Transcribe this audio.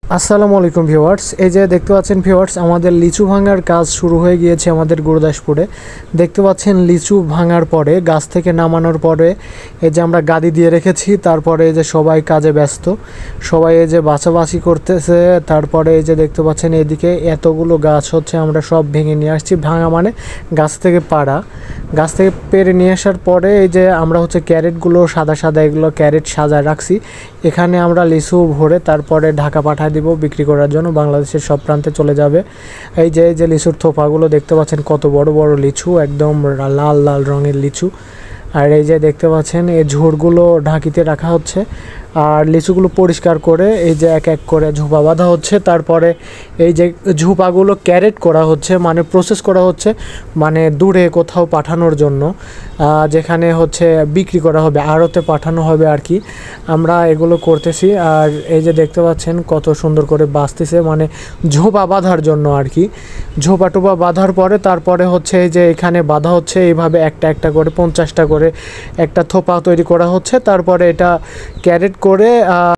আসসালামু আলাইকুম ভিউয়ার্স, এই যে দেখতে পাচ্ছেন ভিউয়ার্স, আমাদের লিচু ভাঙার কাজ শুরু হয়ে গিয়েছে আমাদের গুরুদাসপুরে। দেখতে পাচ্ছেন লিচু ভাঙার পরে গাছ থেকে নামানোর পরে এই যে আমরা গাদি দিয়ে রেখেছি, তারপরে এই যে সবাই কাজে ব্যস্ত, সবাই এই যে বাছাবাছি করতেছে। তারপরে এই যে দেখতে পাচ্ছেন এদিকে এতগুলো গাছ হচ্ছে আমরা সব ভেঙে নিয়ে আসছি। ভাঙা মানে গাছ থেকে পাড়া, গাছ থেকে পেরে নিয়ে আসার পরে এই যে আমরা হচ্ছে ক্যারেটগুলো সাদা সাদা এগুলো ক্যারেট সাজায় রাখছি। এখানে আমরা লিচু ভরে তারপরে ঢাকা পাঠায় দিব বিক্রি করার জন্য, বাংলাদেশের সব প্রান্তে চলে যাবে। এই যে লিচুর থোপাগুলো দেখতে পাচ্ছেন, কত বড় বড় লিচু, একদম লাল লাল রঙের লিচু। আর এই যে দেখতে পাচ্ছেন এই ঝুড়গুলো ঢাকিতে রাখা হচ্ছে, আর লিচুগুলো পরিষ্কার করে এই যে এক এক করে ঝোপা বাঁধা হচ্ছে। তারপরে এই যে ঝোপাগুলো ক্যারেট করা হচ্ছে, মানে প্রসেস করা হচ্ছে, মানে দূরে কোথাও পাঠানোর জন্য, যেখানে হচ্ছে বিক্রি করা হবে, আড়তে পাঠানো হবে আর কি। আমরা এগুলো করতেছি। আর এই যে দেখতে পাচ্ছেন কত সুন্দর করে বাঁচতেছে, মানে ঝোপা বাঁধার জন্য আর কি। ঝোপা টোপা বাঁধার পরে তারপরে হচ্ছে এই যে এখানে বাঁধা হচ্ছে, এইভাবে একটা একটা করে 50টা করে একটা থোপা তৈরি করা হচ্ছে। তারপরে এটা ক্যারেট করে